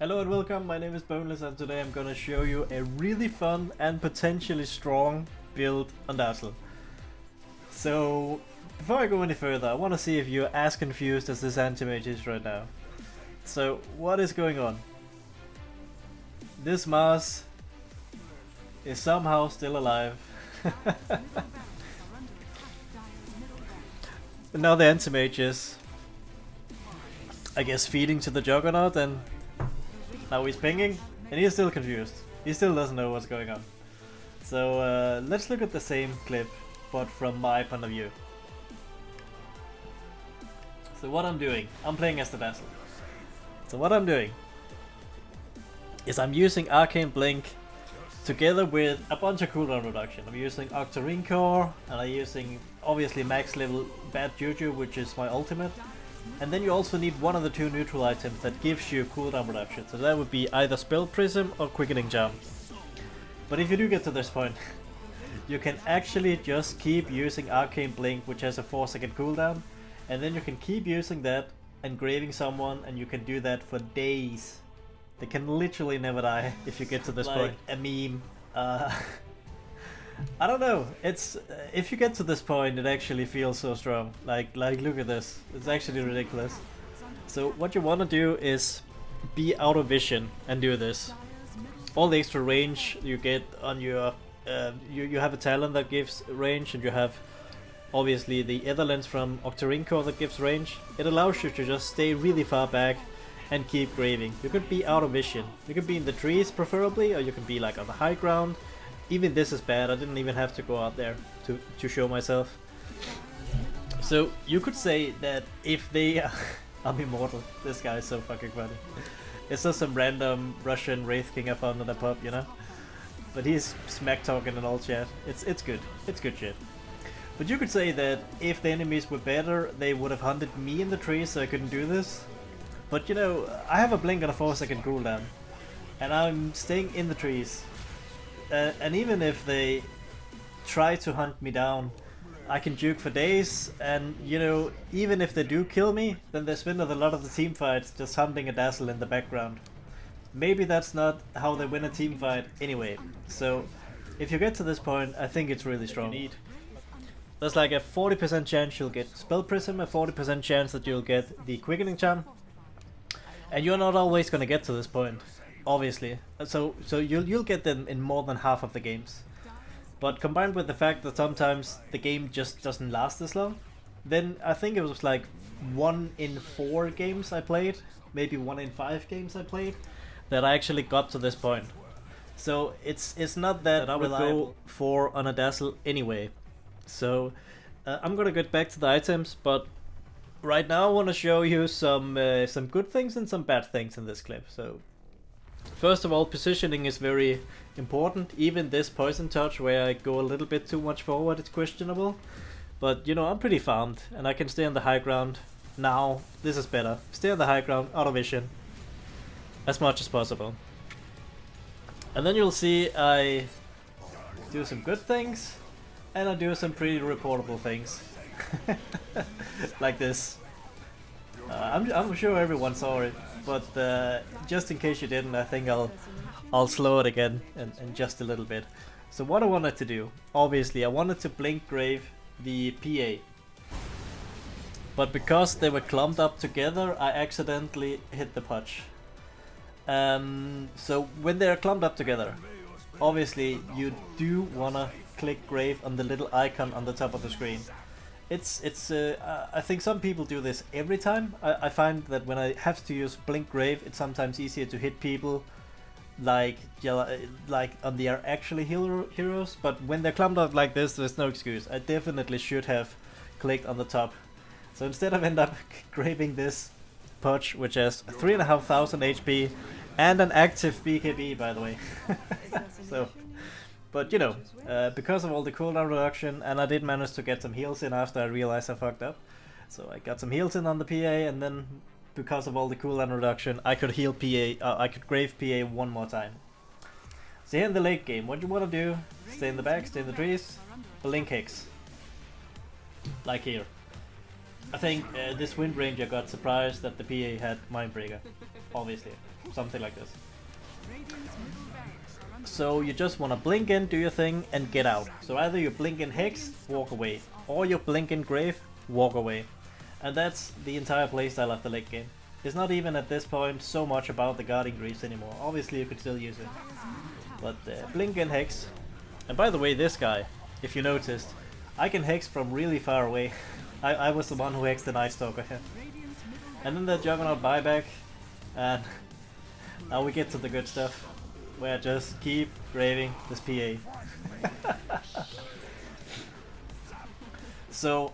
Hello and welcome, my name is Boneless and today I'm gonna show you a really fun and potentially strong build on Dazzle. So, before I go any further, I want to see if you're as confused as this anti-mage is right now. So, what is going on? This Mars is somehow still alive. And now the anti-mage is, I guess, feeding to the Juggernaut, and now he's pinging, and he's still confused. He still doesn't know what's going on. So let's look at the same clip, but from my point of view. So what I'm doing, I'm playing as the Dazzle. So what I'm doing is I'm using Arcane Blink together with a bunch of cooldown reduction. I'm using Octarine, and I'm using obviously max level Bad Juju, which is my ultimate. And then you also need one of the two neutral items that gives you cooldown reduction. So that would be either Spell Prism or Quickening Charm. But if you do get to this point, you can actually just keep using Arcane Blink, which has a 4-second cooldown. And then you can keep using that, engraving someone, and you can do that for days. They can literally never die if you get to this point. A meme. I don't know. It's if you get to this point, it actually feels so strong. Like look at this. It's actually ridiculous. So what you want to do is be out of vision and do this. All the extra range you get on your you have a talent that gives range, and you have obviously the Ether Lens from Octarine that gives range. It allows you to just stay really far back and keep graving. You could be out of vision. You could be in the trees preferably, or you can be like on the high ground. Even this is bad. I didn't even have to go out there to show myself. So you could say that if they I'm immortal. This guy is so fucking funny. It's just some random Russian Wraith King I found in the pub, you know? But he's smack talking in all chat. It's good. It's good shit. But you could say that if the enemies were better, they would have hunted me in the trees, so I couldn't do this. But you know, I have a blink on a 4-second cooldown, and I'm staying in the trees. And even if they try to hunt me down, I can juke for days, and you know, even if they do kill me, then they spend a lot of the team fights just hunting a Dazzle in the background. Maybe that's not how they win a team fight anyway. So if you get to this point, I think it's really strong. There's like a 40% chance you'll get Spell Prism, a 40% chance that you'll get the Quickening Charm. And you're not always gonna get to this point, obviously. So you'll get them in more than half of the games. But combined with the fact that sometimes the game just doesn't last this long, then I think it was like 1 in 4 games I played, maybe 1 in 5 games I played, that I actually got to this point. So it's not that I would go for on a Dazzle anyway. So I'm gonna get back to the items, but right now I want to show you some good things and some bad things in this clip. So first of all, positioning is very important. Even this poison touch where I go a little bit too much forward, it's questionable. But you know, I'm pretty farmed and I can stay on the high ground. Now this is better. Stay on the high ground, out of vision, as much as possible. And then you'll see I do some good things, and I do some pretty reportable things. Like this. I'm sure everyone saw it, but just in case you didn't, I think I'll slow it again and just a little bit. So what I wanted to do, obviously I wanted to blink grave the PA, but because they were clumped up together, I accidentally hit the punch. So when they're clumped up together, obviously you do wanna click grave on the little icon on the top of the screen. I think some people do this every time. I find that when I have to use blink grave, it's sometimes easier to hit people like on their actually heroes. But when they're clumped up like this, there's no excuse. I definitely should have clicked on the top. So instead I end up graving this Pudge, which has 3,500 HP and an active BKB, by the way. So. But you know, because of all the cooldown reduction, and I did manage to get some heals in after I realized I fucked up. So I got some heals in on the PA, and then because of all the cooldown reduction, I could heal PA, I could grave PA one more time. So here in the late game, what you want to do, stay in the back, stay in the trees, blink Hex. Like here. I think this Wind Ranger got surprised that the PA had Mindbreaker. obviously, something like this. So you just want to blink in, do your thing, and get out. So either you blink in Hex, walk away, or you blink in Grave, walk away. And that's the entire playstyle of the late game. It's not even at this point so much about the guarding greaves anymore. Obviously you could still use it. But blink in Hex. And by the way, this guy, if you noticed, I can Hex from really far away. I was the one who hexed the Night Stalker here. And then the Juggernaut buyback, and now we get to the good stuff, where I just keep graving this PA. So,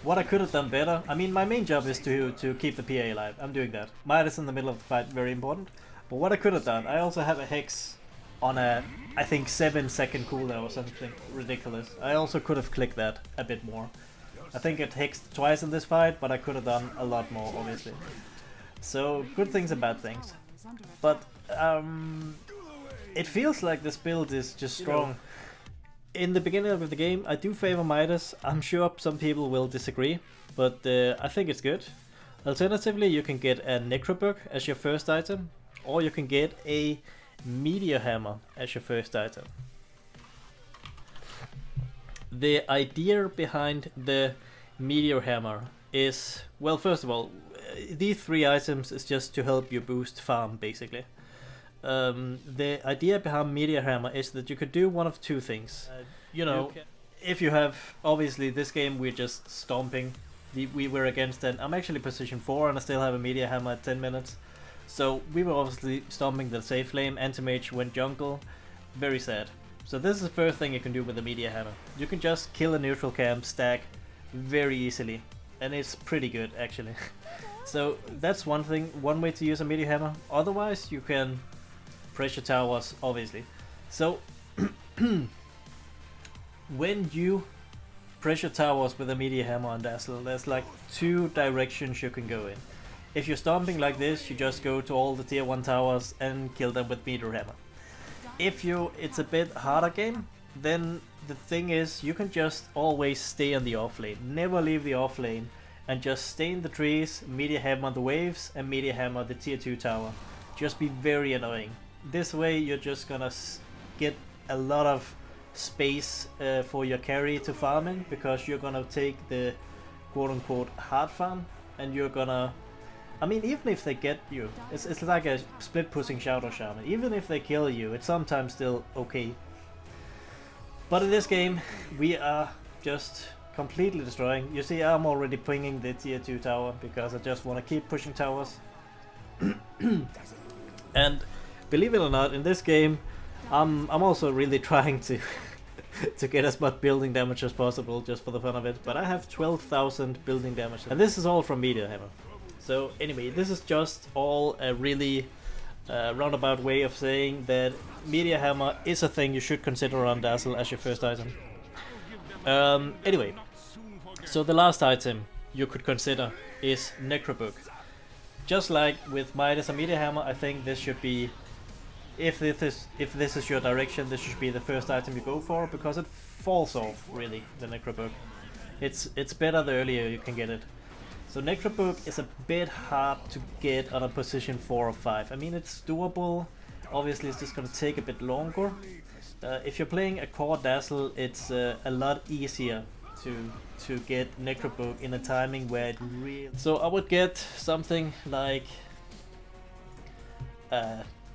what I could have done better, I mean my main job is to keep the PA alive, I'm doing that. Midas in the middle of the fight, very important. But what I could have done, I also have a Hex on a, I think 7-second cooldown or something ridiculous. I also could have clicked that a bit more. I think it hexed twice in this fight, but I could have done a lot more, obviously. So, good things and bad things. But, it feels like this build is just strong. In the beginning of the game, I do favor Midas. I'm sure some people will disagree, but I think it's good. Alternatively, you can get a Necrobook as your first item, or you can get a Meteor Hammer as your first item. The idea behind the Meteor Hammer is, well, first of all, these 3 items is just to help you boost farm, basically. The idea behind Meteor Hammer is that you could do one of 2 things. You know, if you have, obviously this game we're just stomping. We were against an, I'm actually position 4 and I still have a Meteor Hammer at 10 minutes. So we were obviously stomping the safe lane, Anti-Mage went jungle, very sad. So this is the first thing you can do with the Meteor Hammer. You can just kill a neutral camp, stack very easily, and it's pretty good actually. So that's one thing, one way to use a Meteor Hammer. Otherwise you can pressure towers, obviously. So when you pressure towers with a Meteor Hammer on Dazzle, there's like 2 directions you can go in. If you're stomping like this, you just go to all the tier 1 towers and kill them with Meteor Hammer. If it's a bit harder game, then the thing is you can just always stay in the off lane, never leave the off lane, and just stay in the trees, Meteor Hammer the waves, and Meteor Hammer the tier 2 tower. Just be very annoying. This way you're just gonna get a lot of space for your carry to farm in, because you're gonna take the quote-unquote hard farm, and you're gonna, I mean, even if they get you, it's like a split pushing Shadow Shaman. Even if they kill you, it's sometimes still okay. But in this game, we are just completely destroying. You see, I'm already pinging the tier 2 tower because I just want to keep pushing towers. And believe it or not, in this game, I'm also really trying to to get as much building damage as possible, just for the fun of it. But I have 12,000 building damage, and this is all from Meteor Hammer. So anyway, this is just all a really roundabout way of saying that Meteor Hammer is a thing you should consider on Dazzle as your first item. Anyway, so the last item you could consider is Necrobook. Just like with Midas and Meteor Hammer, I think this should be, if this is your direction, this should be the first item you go for, because it falls off really, the Necrobook. It's better the earlier you can get it. So Necrobook is a bit hard to get on a position 4 or 5. I mean, it's doable. Obviously, it's just gonna take a bit longer. If you're playing a core Dazzle, it's a lot easier to get Necrobook in a timing where it really... So I would get something like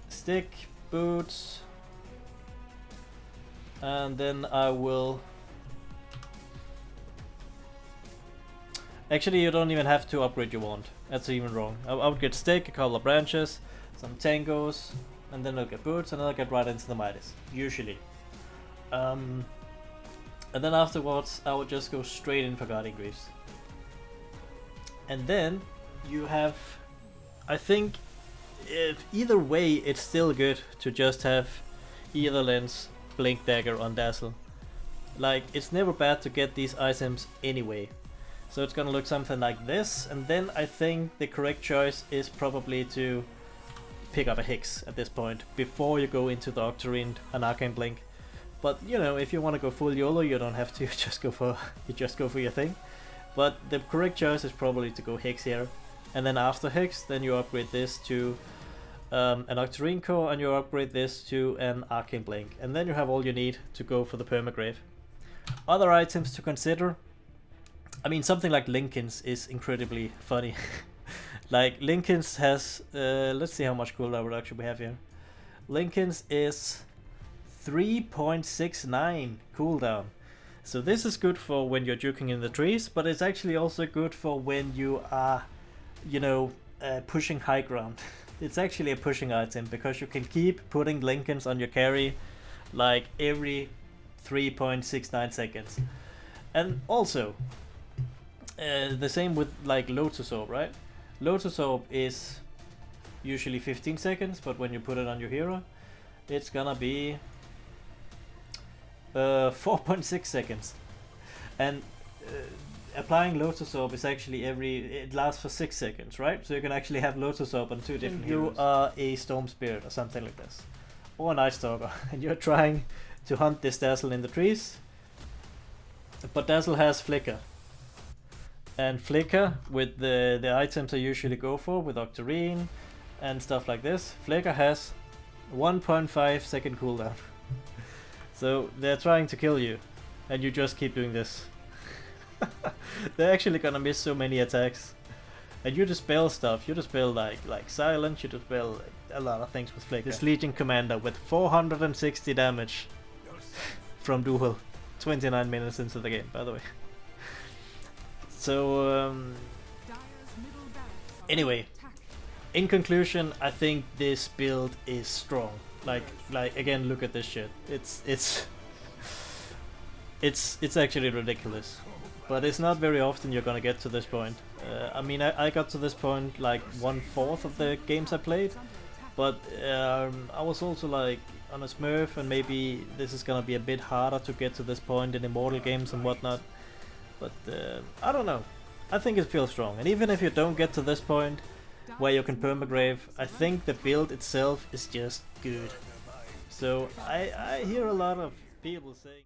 stick, boots, and then I will... Actually, you don't even have to upgrade your wand. That's even wrong. I would get stick, a couple of branches, some tangos, and then I'll get boots, and then I'll get right into the Midas, usually. And then afterwards, I would just go straight in for Guardian Greaves. And then you have, I think, if either way, it's still good to just have either lens, Blink Dagger on Dazzle. Like, it's never bad to get these items anyway. So it's gonna look something like this, and then I think the correct choice is probably to pick up a Hex at this point, before you go into the Octarine and Arcane Blink. But you know, if you want to go full YOLO, you don't have to. You just go for your thing. But the correct choice is probably to go Hex here, and then after Hex, then you upgrade this to an Octarine core, and you upgrade this to an Arcane Blink, and then you have all you need to go for the Permagrave. Other items to consider, I mean, something like Lincoln's is incredibly funny. Like Lincoln's has, let's see how much cooldown reduction we have here. Lincoln's is 3.69 cooldown. So this is good for when you're juking in the trees, but it's actually also good for when you are, you know, pushing high ground. It's actually a pushing item because you can keep putting Lincolns on your carry like every 3.69 seconds. And also, the same with like Lotus Orb, right? Lotus Orb is usually 15 seconds, but when you put it on your hero, it's gonna be 4.6 seconds. And applying Lotus Orb is actually it lasts for 6 seconds, right? So you can actually have Lotus Orb on 2 different heroes. You are a Storm Spirit or something like this, or a Night Stalker, and you're trying to hunt this Dazzle in the trees, but Dazzle has Flicker. And Flicker, with the items I usually go for, with Octarine and stuff like this, Flicker has 1.5 second cooldown. So they're trying to kill you, and you just keep doing this. They're actually gonna miss so many attacks. And you dispel stuff, you dispel like silence, you dispel a lot of things with Flicker. This Legion Commander with 460 damage from duel, 29 minutes into the game, by the way. So anyway, in conclusion, I think this build is strong. Like again, look at this shit. It's actually ridiculous. But it's not very often you're gonna get to this point. I mean, I got to this point like 1/4 of the games I played, but I was also like on a Smurf, and maybe this is gonna be a bit harder to get to this point in Immortal games and whatnot. But I don't know. I think it feels strong, and even if you don't get to this point where you can Permagrave, I think the build itself is just good. So I hear a lot of people saying